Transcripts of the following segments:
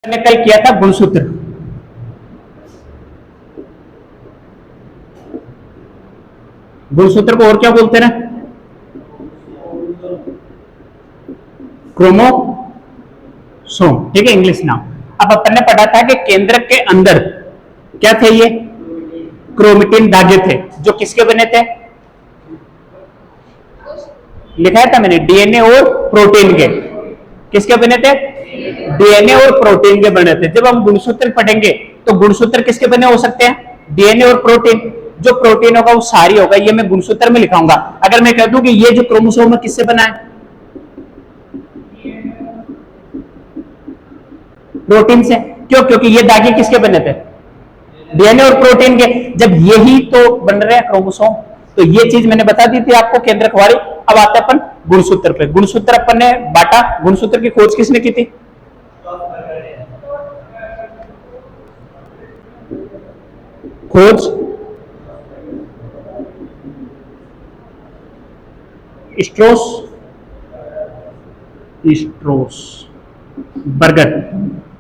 मैंने कल किया था गुणसूत्र। गुणसूत्र को और क्या बोलते हैं? क्रोमोसोम, ठीक है, इंग्लिश नाम। अब अपन ने पढ़ा था कि केंद्र के अंदर क्या थे? ये क्रोमेटिन धागे थे जो किसके बने थे? लिखाया था मैंने, डीएनए और प्रोटीन के। किसके बने थे? डीएनए और प्रोटीन के बने थे। जब हम गुणसूत्र पढ़ेंगे तो गुणसूत्र किसके बने हो सकते हैं? डीएनए और प्रोटीन। जो प्रोटीन होगा वो सारी होगा, ये मैं गुणसूत्र में लिखाऊंगा। अगर मैं कह दूं कि ये जो क्रोमोसोम है किससे बना है? प्रोटीन से। क्यों? क्योंकि ये धागे किसके बने थे? डीएनए और प्रोटीन के। जब यही तो बन रहे हैं क्रोमोसोम, तो ये चीज मैंने बता दी थी आपको केंद्रक वाली। अब आते अपन गुणसूत्र पे। गुणसूत्र अपन ने बांटा। गुणसूत्र की खोज किसने की थी? खोज स्ट्रोस स्ट्रोस बर्गर,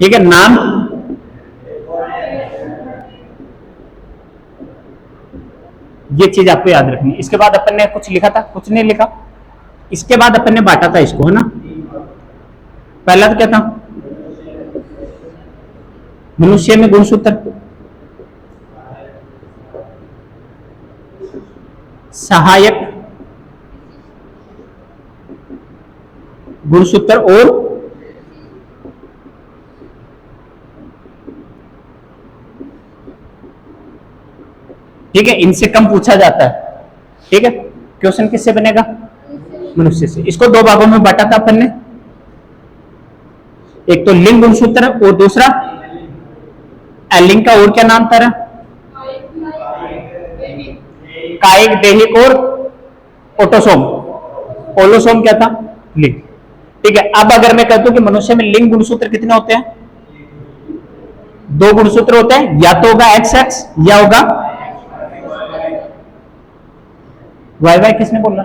ठीक है। नाम ये चीज आपको याद रखनी। इसके बाद अपन ने कुछ लिखा था? कुछ नहीं लिखा। इसके बाद अपन ने बांटा था इसको, है ना। पहला तो क्या था? मनुष्य में गुणसूत्र, सहायक गुणसूत्र और ठीक है, इनसे कम पूछा जाता है। ठीक है, क्वेश्चन किससे बनेगा? मनुष्य से। इसको दो भागों में बांटा था अपन ने, एक तो लिंग गुणसूत्र और दूसरा लिंग का और क्या नाम था? कायिक, दैहिक और ऑटोसोम। ओलोसोम क्या था? लिंग। ठीक है, अब अगर मैं कहता हूं कि मनुष्य में लिंग गुणसूत्र कितने होते हैं? दो गुणसूत्र होते हैं, या तो होगा एक्स एक्स या होगा वाई वाई। किसने बोला?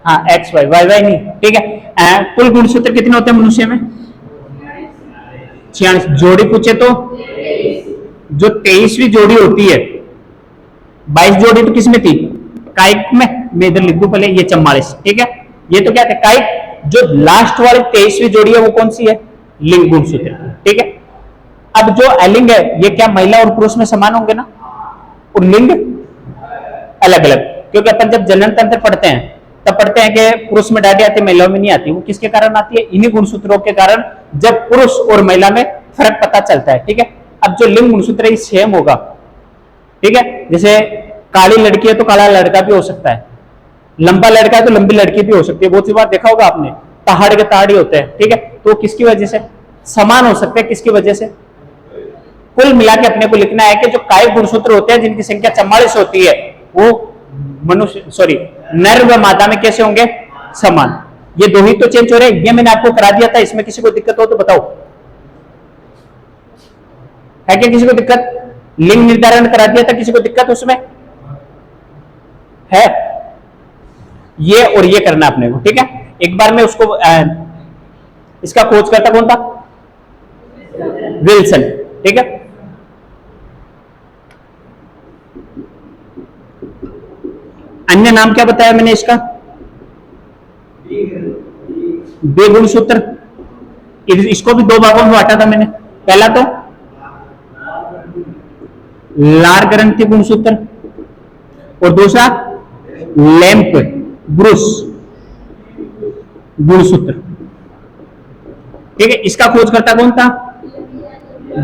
हाँ, एक्स वाई, वाई वाई नहीं। ठीक है, कुल गुणसूत्र कितने होते हैं मनुष्य में? 46। जोड़ी पूछे तो जो 23वीं जोड़ी होती है, 22 जोड़ी तो किसमें थी? कायिक में। मैं इधर लिख दूं पहले, ये 44। ठीक है, ये तो क्या थे? कायिक। जो लास्ट वाली 23वीं जोड़ी है वो कौन सी है? लिंग गुणसूत्र। ठीक है, अब जो अलिंग है ये क्या महिला और पुरुष में समान होंगे ना, और लिंग अलग अलग। क्योंकि अपन जब जनन तंत्र पढ़ते हैं तब पढ़ते हैं कि पुरुष में डायडी आती है, महिलाओं में नहीं आती। वो किसके कारण आती है? इन्हीं गुणसूत्रों के कारण, जब पुरुष और महिला में फर्क पता चलता है। ठीक है, अब जो लिंग गुणसूत्र है सेम होगा। ठीक है, जैसे काली लड़की है तो काला लड़का भी हो सकता है, लंबा लड़का है तो लंबी लड़की भी हो सकती है। बहुत सी बार देखा होगा आपने, पहाड़ के ताड़ी होते हैं। ठीक है, तो किसकी वजह से समान हो सकते हैं? किसकी वजह से? कुल मिला के अपने को लिखना है कि जो कायिक गुणसूत्र होते हैं जिनकी संख्या 44 होती है, वो मनुष्य नर व मादा में कैसे होंगे? समान। ये दो ही तो चेंज हो रहे हैं। ये मैंने आपको करा दिया था। इसमें किसी को दिक्कत हो तो बताओ, है क्या किसी को दिक्कत? लिंग निर्धारण करा दिया था, किसी को दिक्कत उसमें है? ये और ये करना अपने को। ठीक है, एक बार मैं उसको इसका खोज करता कौन था? विल्सन। ठीक है, अन्य नाम क्या बताया मैंने इसका? बे गुणसूत्र। इसको भी दो भागों में बांटा था मैंने। पहला तो लार ग्रंथि गुणसूत्र और दूसरा लैंप ब्रूस गुणसूत्र। ठीक है, इसका खोज करता कौन था?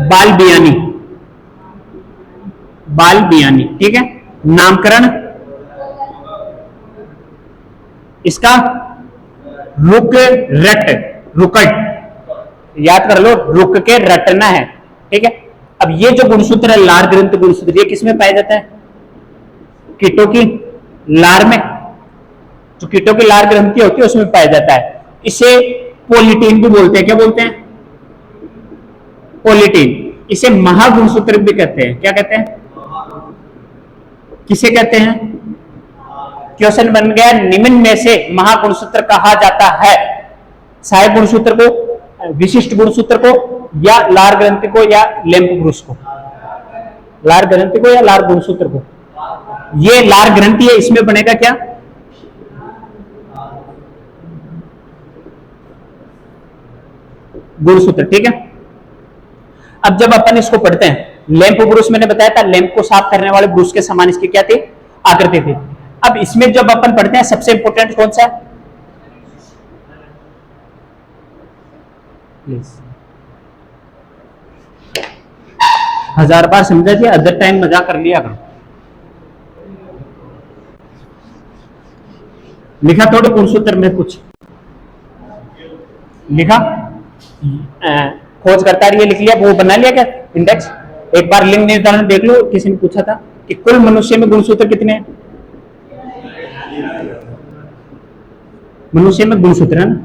बालबियानी। बालबियानी। ठीक है, नामकरण इसका रुक रट, रुकट। याद कर लो, रुक के रटना है। ठीक है, अब ये जो गुणसूत्र है लार ग्रंथि गुणसूत्र, ये किसमें पाया जाता है? कीटों की लार में। जो कीटों की लार ग्रंथि होती है उसमें पाया जाता है। इसे पोलिटीन भी बोलते हैं। क्या बोलते हैं? पोलिटीन। इसे महागुणसूत्र भी कहते हैं। क्या कहते हैं? किसे कहते हैं? क्वेश्चन बन गया, निम्न में से महागुणसूत्र कहा जाता है। सहायक गुणसूत्र को, विशिष्ट गुणसूत्र को, या लार ग्रंथि को, या लैंप ब्रूस को? लार ग्रंथि को या लार गुणसूत्र को? ये लार ग्रंथि है, इसमें बनेगा क्या? गुणसूत्र। ठीक है, अब जब अपन इसको पढ़ते हैं, लैंप ब्रूस मैंने बताया था, लैंप को साफ करने वाले ब्रूस के समान इसकी क्या थी? आकृति थी। अब इसमें जब अपन पढ़ते हैं, सबसे इंपॉर्टेंट कौन सा है? प्लीज 1000 बार समझा जी, अदर टाइम मजाक कर लिया करो। लिखा थोड़े गुणसूत्र में कुछ लिखा, खोज करता रहिए, लिख लिया, वो बना लिया क्या इंडेक्स? एक बार लिंग निर्धारण देख लो। किसी ने पूछा था कि कुल मनुष्य में गुणसूत्र कितने हैं? मनुष्य में गुणसूत्र है ना,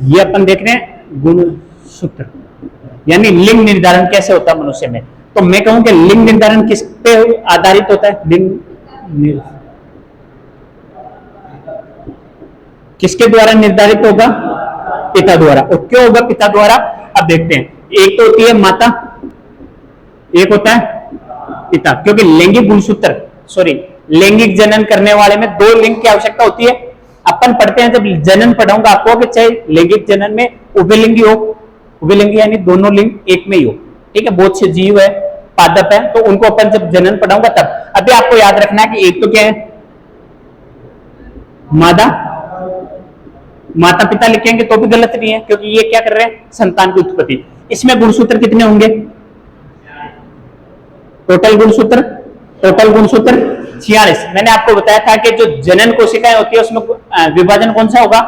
ये अपन देख रहे हैं गुणसूत्र, यानी लिंग निर्धारण कैसे होता है मनुष्य में। तो मैं कहूं कि लिंग निर्धारण किस पे आधारित होता है? लिंग किसके द्वारा निर्धारित होगा? पिता द्वारा। और क्यों होगा पिता द्वारा? अब देखते हैं, एक तो होती है माता, एक होता है पिता, क्योंकि लैंगिक गुणसूत्र लैंगिक जनन करने वाले में 2 लिंग की आवश्यकता होती है। अपन पढ़ते हैं, जब जनन पढ़ाऊंगा आपको, कि चाहे लैंगिक जनन में उभयलिंगी हो, उभयलिंगी यानी दोनों लिंग एक में ही हो। ठीक है, बहुत से जीव है, पादप है, तो उनको अपन जब जनन पढ़ाऊंगा तब। अभी आपको याद रखना है कि एक तो क्या है? माता पिता लिखेंगे तो भी गलत नहीं है, क्योंकि ये क्या कर रहे हैं? संतान की उत्पत्ति। इसमें गुणसूत्र कितने होंगे? टोटल गुणसूत्र 46। मैंने आपको बताया था कि जो जनन कोशिकाएं होती है उसमें विभाजन कौन सा होगा?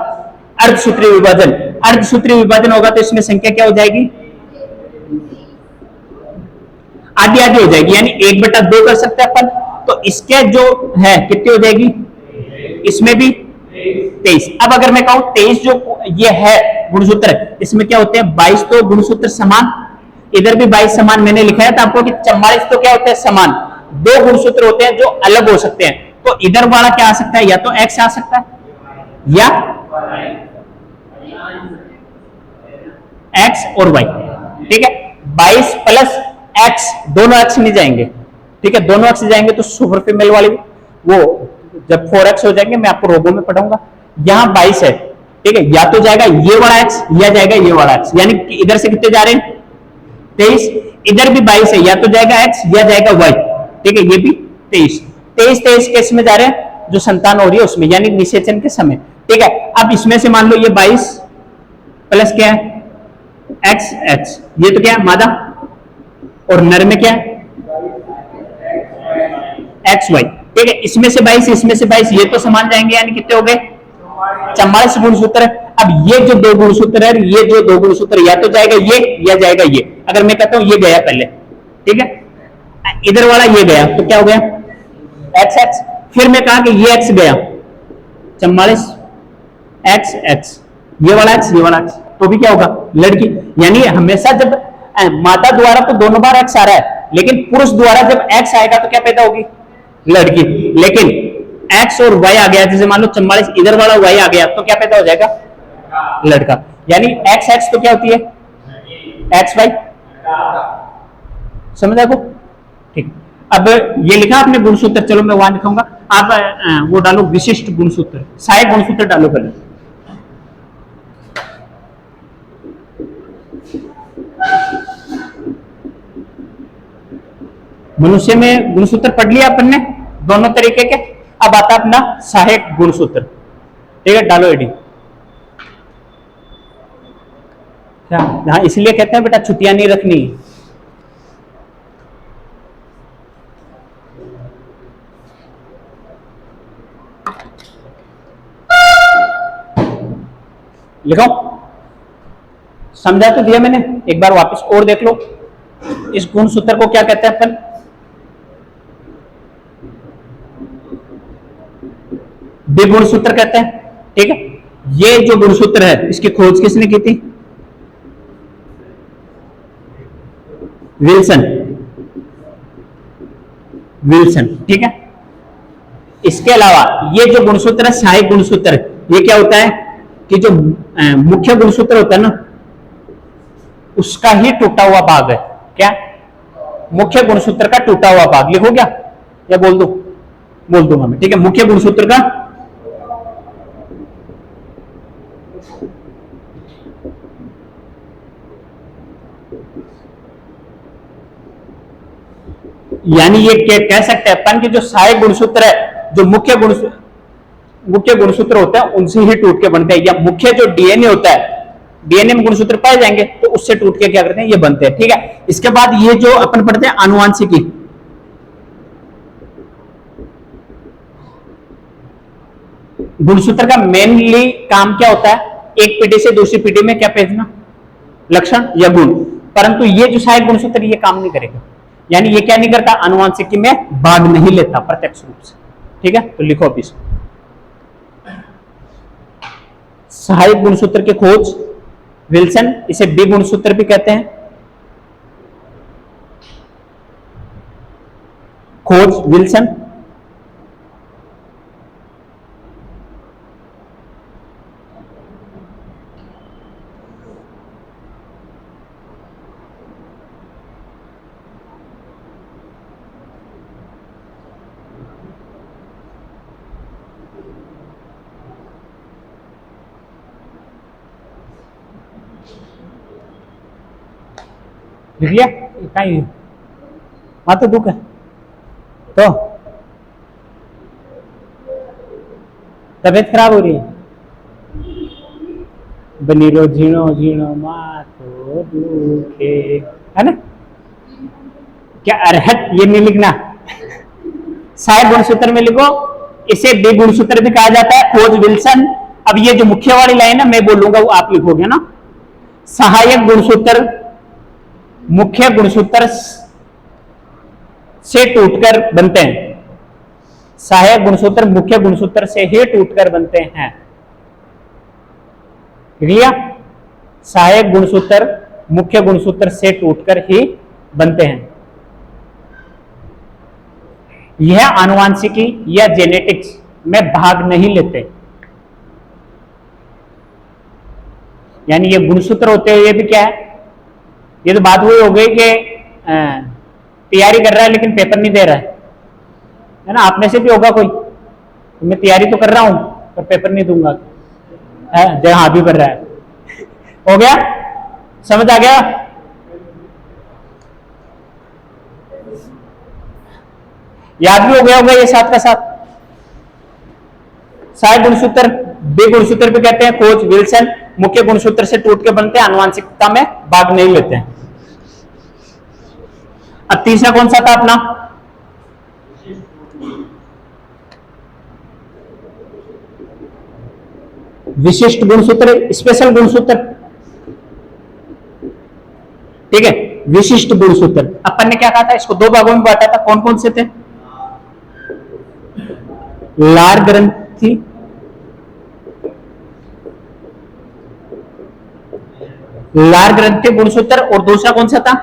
अर्धसूत्रीय विभाजन। अर्धसूत्रीय विभाजन होगा तो इसमें संख्या क्या हो जाएगी? आधी आधी हो जाएगी, यानी 1/2 कर सकते हैं अपन। तो इसके जो है कितनी हो जाएगी? इसमें भी 23। अब अगर मैं कहूं 23 जो ये है गुणसूत्र, इसमें क्या होते हैं? 22 तो गुणसूत्र समान, इधर भी 22 समान मैंने लिखाया था आपको कि 44 तो क्या होते हैं? समान। 2 गुणसूत्र होते हैं जो अलग हो सकते हैं, तो इधर वाला क्या आ सकता है? या तो x आ सकता है या x और y। ठीक है, 22 प्लस x, दोनों x नहीं जाएंगे। ठीक है, दोनों x जाएंगे तो सुपर फीमेल वाली, वो जब 4x हो जाएंगे मैं आपको रोगों में पढ़ाऊंगा। यहां 22 है, ठीक है, या तो जाएगा ये वाला x या जाएगा ये वाला x, यानी इधर से कितने जा रहे हैं? 23। इधर भी 22 है, या तो जाएगा x या जाएगा y। ठीक है, ये भी 23 केस में जा रहे हैं जो संतान हो रही है उसमें, यानी निषेचन के समय। ठीक है, अब इसमें से मान लो ये 22 प्लस क्या है? x, ये तो क्या है? मादा। और नर में क्या है? xy। ठीक है, इसमें से 22, इसमें से 22, ये तो समान जाएंगे, यानी कितने हो गए? 44 गुणसूत्र। अब ये जो 2 गुणसूत्र है, ये जो 2 गुणसूत्र, या तो जाएगा ये या जाएगा ये। अगर मैं कहता हूं ये गया पहले, ठीक है, इधर वाला ये गया, तो क्या हो गया? x, फिर मैं कहा कि ये x गया, 44 x, ये वाला x, ये वाला x, तो भी क्या होगा? लड़की। यानी हमेशा जब माता द्वारा तो दोनों बार x आ रहा है, लेकिन पुरुष द्वारा जब x आएगा तो क्या पैदा होगी? लड़की। लेकिन x और y आ गया, जैसे मान लो 44 इधर वाला y आ गया, तो क्या पैदा हो जाएगा? लड़का। यानी x तो क्या होती है? xy। समझ आपको? ठीक। अब ये लिखा आपने गुणसूत्र, चलो मैं वहां लिखूंगा, आप वो डालो विशिष्ट गुणसूत्र, सहायक गुणसूत्र डालो पहले। मनुष्य में गुणसूत्र पढ़ लिया अपन ने दोनों तरीके के। अब आता है अपना सहायक गुणसूत्र। ठीक है, डालो एडी। क्या? हाँ, इसलिए कहते हैं बेटा छुट्टियां नहीं रखनी। लिखो, समझा तो दिया मैंने, एक बार वापस और देख लो। इस गुणसूत्र को क्या कहते हैं अपन? द्विगुणसूत्र कहते हैं। ठीक है, ये जो गुणसूत्र है इसकी खोज किसने की थी? विल्सन। ठीक है, इसके अलावा ये जो गुणसूत्र है सहायक गुणसूत्र, ये क्या होता है? कि जो मुख्य गुणसूत्र होता है ना, उसका ही टूटा हुआ भाग है। क्या? मुख्य गुणसूत्र का टूटा हुआ भाग। लिखो क्या या बोल दो? बोल दूंगा मैं, ठीक है। मुख्य गुणसूत्र का यानी ये कह सकते हैं अपन कि जो सहायक गुणसूत्र है, जो मुख्य गुणसूत्र होते हैं उनसे ही टूट के बनते हैं, या मुख्य जो डीएनए होता है, डीएनए में गुणसूत्र पाए जाएंगे तो उससे टूट के क्या करते हैं, ये बनते हैं, ठीक है। इसके बाद ये जो अपन पढ़ते हैं आनुवांशिकी, गुणसूत्र का मेनली काम क्या होता है? एक पीढ़ी से दूसरी पीढ़ी में क्या भेजना? लक्षण या गुण। परंतु ये जो सहायक गुणसूत्र ये काम नहीं करेगा, यानी ये क्या नहीं करता? आनुवांशिकी में भाग नहीं लेता प्रत्यक्ष रूप से, ठीक है। तो लिखो अभी सहायक गुणसूत्र की खोज विल्सन, इसे बी गुणसूत्र भी कहते हैं। खोज विल्सन, लिख लिया? कहीं माथा दुख है तो तबीयत खराब हो रही है? बनीरो झीणो झीणो माथो दुखे, है ना? क्या अरहत ये नहीं लिखना, सहायक गुणसूत्र में लिखो। इसे बी गुणसूत्र भी कहा जाता है, खोज विल्सन। अब ये जो मुख्य वाली लाइन है मैं बोलूंगा वो आप लिखोगे ना। सहायक गुणसूत्र मुख्य गुणसूत्र से टूटकर बनते हैं, सहायक गुणसूत्र मुख्य गुणसूत्र से ही टूटकर बनते हैं। लिया? सहायक गुणसूत्र मुख्य गुणसूत्र से टूटकर ही बनते हैं। यह आनुवांशिकी या जेनेटिक्स में भाग नहीं लेते, यानी ये गुणसूत्र होते हुए भी क्या है, ये तो बात वही हो गई कि तैयारी कर रहा है लेकिन पेपर नहीं दे रहा है ना। आप में से भी होगा कोई, तो मैं तैयारी तो कर रहा हूं पर पेपर नहीं दूंगा, जय हाँ भी कर रहा है। हो गया? समझ आ गया? याद भी हो गया होगा ये साथ का साथ। सहायक गुणसूत्र बे गुणसूत्र भी कहते हैं, खोज विल्सन, मुख्य गुणसूत्र से टूट के बनते हैं, आनुवांशिकता में भाग नहीं लेते हैं। अब तीसरा कौन सा था अपना? विशिष्ट गुणसूत्र, स्पेशल गुणसूत्र, ठीक है। विशिष्ट गुणसूत्र अपन ने क्या कहा था, इसको दो भागों में बांटा था, कौन कौन से थे? लार ग्रंथि, लार ग्रंथि गुणसूत्र, और दूसरा कौन सा था?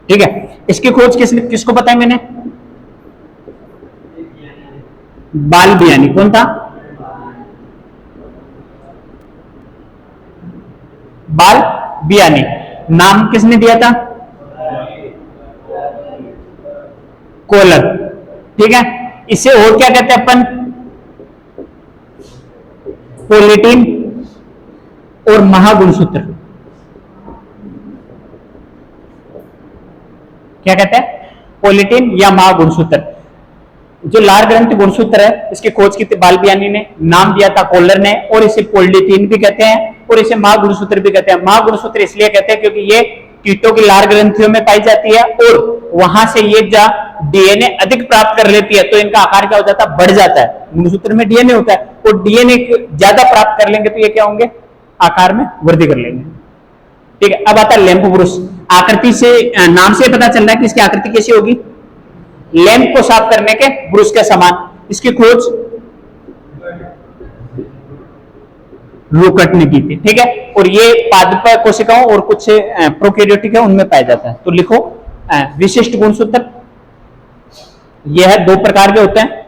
ठीक है। इसकी खोज किसको पता है? मैंने बाल बियानी। कौन था? बाल बियानी। नाम किसने दिया था? कोलर, ठीक है। इसे और क्या कहते हैं अपन? पोलिटीन और महागुणसूत्र, क्या कहते हैं? पोलिटीन या महागुणसूत्र। जो लार ग्रंथि गुणसूत्र है इसकी खोज की थी बालबियानी ने, नाम दिया था कोलर ने, और इसे पोलिटीन भी कहते हैं और इसे महागुणसूत्र भी कहते हैं। महागुणसूत्र इसलिए कहते हैं क्योंकि ये कीटों की लार ग्रंथियों में पाई जाती है और वहां से ये डीएनए अधिक प्राप्त कर लेती है, तो इनका आकार क्या हो जाता है? बढ़ जाता है। गुणसूत्र में डीएनए होता है, और डीएनए ज्यादा प्राप्त कर लेंगे तो ये क्या होंगे? आकार में वृद्धि कर लेंगे, ठीक है। अब आता है लैंप ब्रुश। आकृति से, नाम से पता चल रहा है कि इसकी आकृति कैसी होगी? लैंप को साफ करने के ब्रुश के समान। इसकी खोज रोकट ने की थी, ठीक है। और ये पादप कोशिकाओं और कुछ प्रोकैरियोटिक है उनमें पाया जाता है। तो लिखो विशिष्ट गुणसूत्र, यह दो प्रकार के होते हैं।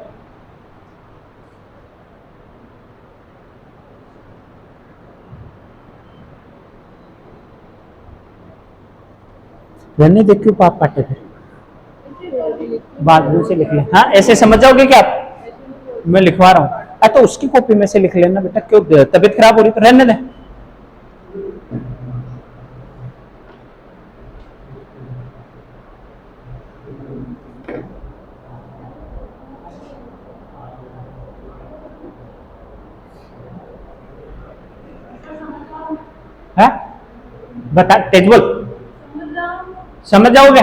रहने दे, क्यों पाप पाटे थे, बाद में से लिख ले। हाँ ऐसे समझ जाओगे क्या आप, मैं लिखवा रहा हूँ। तो उसकी कॉपी में से लिख लेना बेटा, क्यों तबीयत खराब हो रही तो रहने दे। है बता, तेज बोल, समझ जाओगे।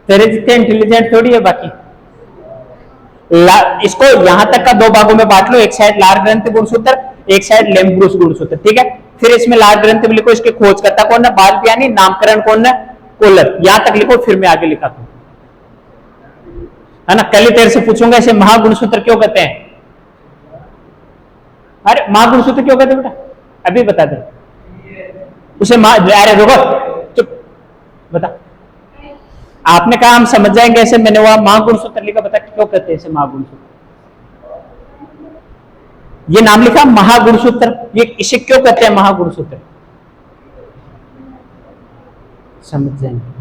तेरे जितने इंटेलिजेंट थोड़ी है बाकी। इसको यहां तक का दो भागों में बांट लो, एक साइड लार ग्रंथि गुणसूत्र, एक साइड लेम्ब्रूस गुणसूत्र, ठीक है। फिर इसमें लार ग्रंथि में लिखो, इसके खोजकर्ता कौन है, बालपियानी, नामकरण कौन है, कोलर, यहां तक लिखो, फिर मैं आगे लिखा हूं, है ना। कल ही तेरे से पूछूंगा इसे महागुणसूत्र क्यों कहते हैं। अरे महागुणसूत्र क्यों कहते हैं बेटा, अभी बता दे उसे। अरे रुको, चुप, बता। आपने कहा हम समझ जाएंगे ऐसे, मैंने वहां महागुणसूत्र लिखा, बता क्यों कहते हैं इसे महागुणसूत्र। ये नाम लिखा महागुणसूत्र, ये इसे क्यों कहते हैं महागुणसूत्र, समझ जाएंगे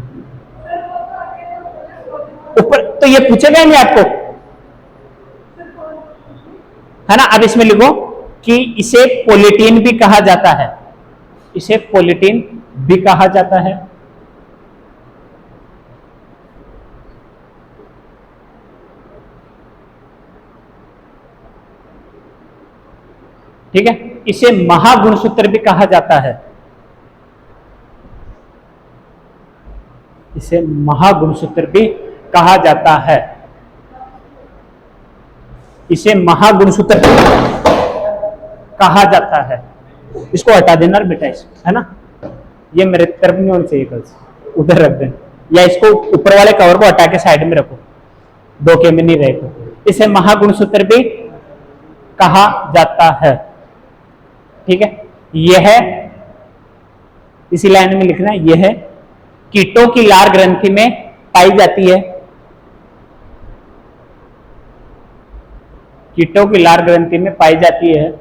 ऊपर। तो ये पूछेगा ही नहीं आपको, है ना। अब इसमें लिखो कि इसे पोलिटीन भी कहा जाता है, इसे पोलिटीन भी कहा जाता है। ठीक है, इसे महागुणसूत्र भी कहा जाता है, इसे महागुणसूत्र भी कहा जाता है, इसे महागुणसूत्र कहा जाता है। इसको हटा देना बेटा, है ना, ये मेरे तरफ नहीं होनी चाहिए, कल उधर रख देना, या इसको ऊपर वाले कवर को हटा के साइड में रखो, धोखे में नहीं रहे। इसे महागुणसूत्र भी कहा जाता है, ठीक है। यह इसी लाइन में लिखना है, यह कीटों की लार ग्रंथि में पाई जाती है, कीटों की लार ग्रंथि में पाई जाती है।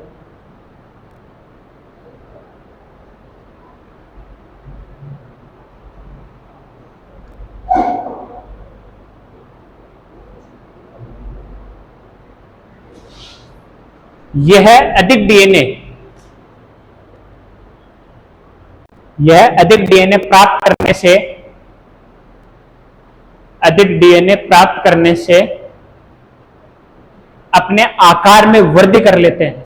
यह अधिक डीएनए, यह अधिक डीएनए प्राप्त करने से, अधिक डीएनए प्राप्त करने से अपने आकार में वृद्धि कर लेते हैं,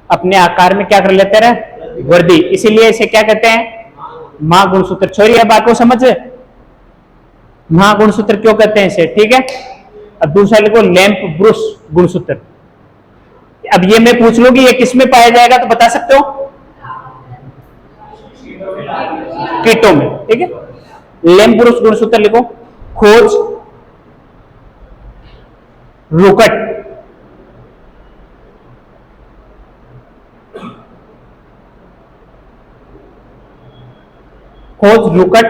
अपने आकार में क्या कर लेते हैं, वृद्धि। इसीलिए इसे क्या कहते हैं, महागुणसूत्र। छोड़िए बात को समझ, महागुणसूत्र क्यों कहते हैं इसे, ठीक है। अब दूसरा लिखो लैंप ब्रूस गुणसूत्र। अब ये मैं पूछ लूं कि ये किस में पाया जाएगा, तो बता सकते हो, कीटों में, ठीक है। लैंप ब्रूस गुणसूत्र लिखो, खोज रुकट, खोज रुकट,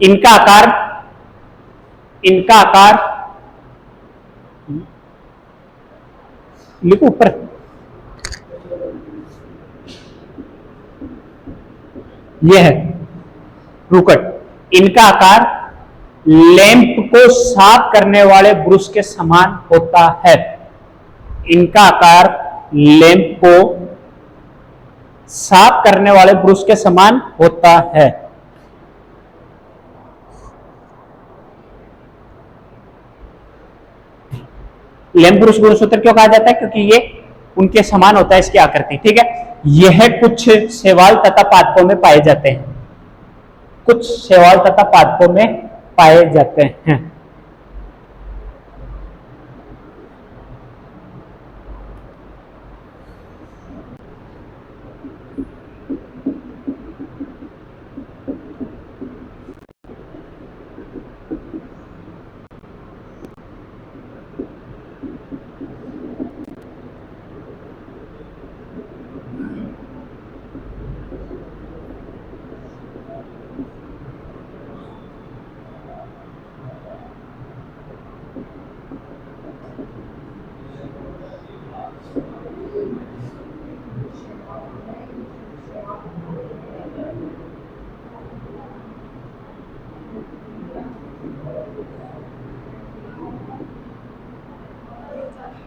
इनका आकार, इनका आकार लिखो ऊपर, यह है रुकट, इनका आकार लैंप को साफ करने वाले ब्रश के समान होता है, इनका आकार लैंप को साफ करने वाले ब्रश के समान होता है। लैंप ब्रश गुणसूत्र क्यों कहा जाता है, क्योंकि ये उनके समान होता है इसकी आकृति, ठीक है। यह कुछ शैवाल तथा पादपों में पाए जाते हैं, कुछ शैवाल तथा पादपों में पाए जाते हैं।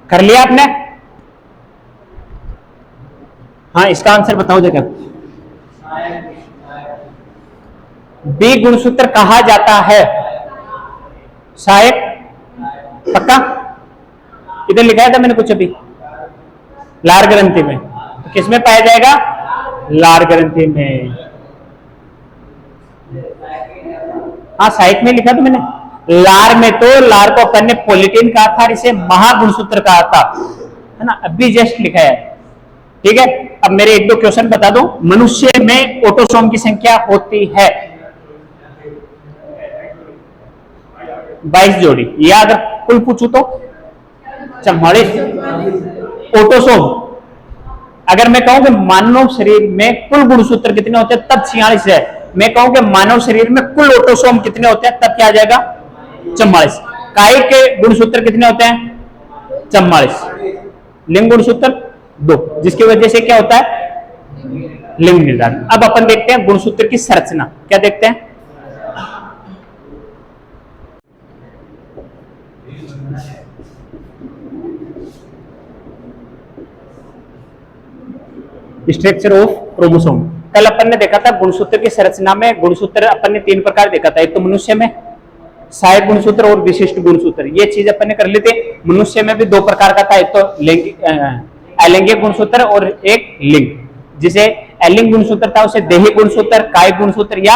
कर लिया आपने? हाँ, इसका आंसर बताओ जरा। बी गुणसूत्र कहा जाता है सहायक। पक्का? इधर लिखा था मैंने कुछ अभी, लार ग्रंथि में। तो किसमें पाया जाएगा? लार ग्रंथि में। हाँ, सहायक में लिखा तो मैंने। लार में तो लार को अपन ने पोलिटीन कहा था, इसे महागुणसूत्र कहा था, है ना? अभी जस्ट लिखा है। ठीक है, अब मेरे एक दो क्वेश्चन बता दो। मनुष्य में ऑटोसोम की संख्या होती है 22 जोड़ी, या अगर कुल पूछू तो 44। ऑटोसोम अगर मैं कहूं कि मानव शरीर में कुल गुणसूत्र कितने होते हैं, तब 46 है। मैं कहूं कि मानव शरीर में कुल ऑटोसोम कितने होते हैं, तब क्या आ जाएगा? 44। काय के गुणसूत्र कितने होते हैं? 44। लिंग गुणसूत्र 2, जिसकी वजह से क्या होता है? लिंग निर्धारण। अब अपन देखते हैं गुणसूत्र की संरचना। क्या देखते हैं? Structure of chromosome. कल अपन ने देखा था गुणसूत्र की संरचना में गुणसूत्र अपन ने 3 प्रकार देखा था। एक तो मनुष्य में सहायक गुणसूत्र और विशिष्ट गुणसूत्र, ये चीज अपन ने कर ली थी। मनुष्य में भी 2 प्रकार का था, एक तो अलैंगिक गुणसूत्र और एक लिंग। जिसे अलिंग गुणसूत्र था उसे देही गुणसूत्र, कायिक गुणसूत्र या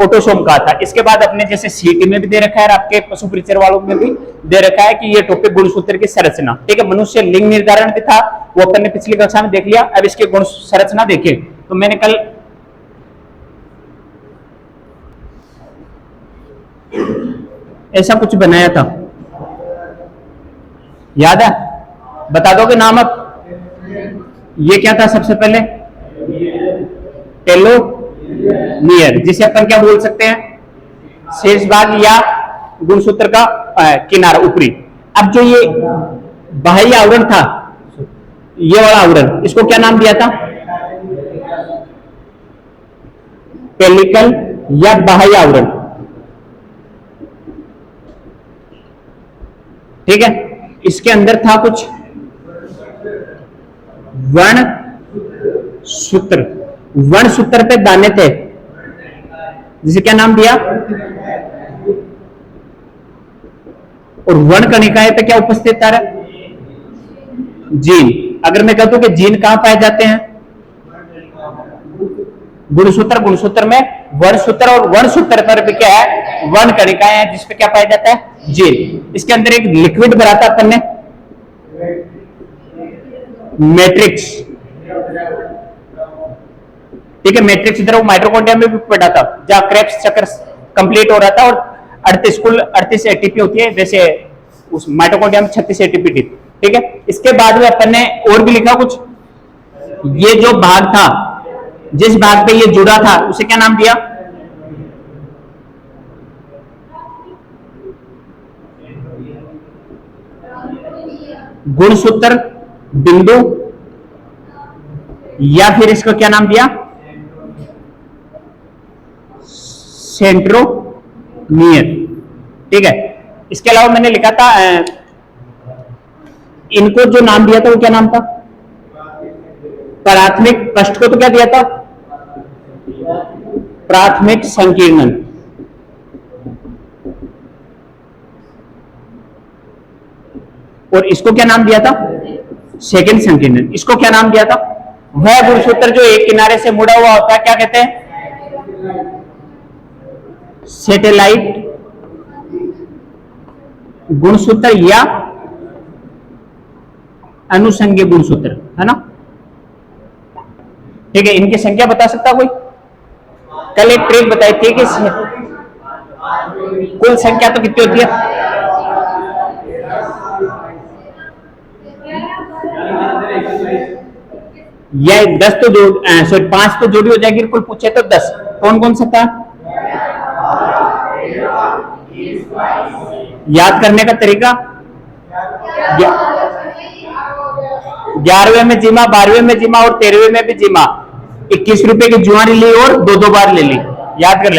ऑटोसोम कहा था। इसके बाद अपने जैसे सीटी में भी दे रखा है, आपके पशु परिचय वालों में भी दे रखा है कि ये टॉपिक गुणसूत्र की संरचना। ठीक है, मनुष्य लिंग निर्धारण भी था, वो अपन ने पिछली कक्षा में देख लिया। अब इसकी गुण संरचना देखिए। तो मैंने कल ऐसा कुछ बनाया था, याद है? बता दोगे नाम? अब ये क्या था? सबसे पहले टेलोमियर, जिसे अपन क्या बोल सकते हैं? शेष भाग या गुणसूत्र का किनारा ऊपरी। अब जो ये बाह्य आवरण था, ये वाला आवरण, इसको क्या नाम दिया था? पेलिकल या बाह्य आवरण। ठीक है, इसके अंदर था कुछ वर्ण सूत्र। वर्ण सूत्र पे दाने थे, जिसे क्या नाम दिया? और वर्ण कणिकाएं पे क्या उपस्थित था? जीन। अगर मैं कहता हूं कि जीन कहां पाए जाते हैं? गुणसूत्र। गुणसूत्र में वर्णसूत्र, और वर्णसूत्र पर भी क्या है? वर्ण कणिकाएं हैं, जिसपे क्या पाया जाता है? जीन। इसके अंदर एक लिक्विड भरा था अपन ने, मैट्रिक्स। ठीक है, मैट्रिक्स इधर वो माइटोकॉन्ड्रिया में भी पड़ा था, जहां क्रेब्स चक्र कंप्लीट हो रहा था, और 38 एटीपी होती है, जैसे उस माइटोकॉन्ड्रिया में 36 एटीपी थी। ठीक है, इसके बाद में अपन ने और भी लिखा कुछ। ये जो भाग था, जिस भाग पे ये जुड़ा था, उसे क्या नाम दिया? गुणसूत्र बिंदु, या फिर इसको क्या नाम दिया? सेंट्रोमियर। ठीक है, इसके अलावा मैंने लिखा था, इनको जो नाम दिया था वो क्या नाम था? प्राथमिक कष्ट को तो क्या दिया था? प्राथमिक संकीर्णन। और इसको क्या नाम दिया था? सेकंड संकीर्णन। इसको क्या नाम दिया था? वह गुणसूत्र जो एक किनारे से मुड़ा हुआ होता है, क्या कहते हैं? सैटेलाइट गुणसूत्र या अनुसंघीय गुणसूत्र, है ना? ठीक है, इनकी संख्या बता सकता कोई? कल एक ट्रिक बताई थी कि कुल संख्या तो कितनी होती है? यह 10 तो सॉरी 5 तो जोड़ी हो जाएगी, कुल पूछे तो 10। कौन कौन सा था? याद करने का तरीका, 11वें में जीमा, 12वें में जीमा और 13वें में भी जीमा। 21 रुपए की जुआरी ली और दो दो बार ले ली, याद कर ले।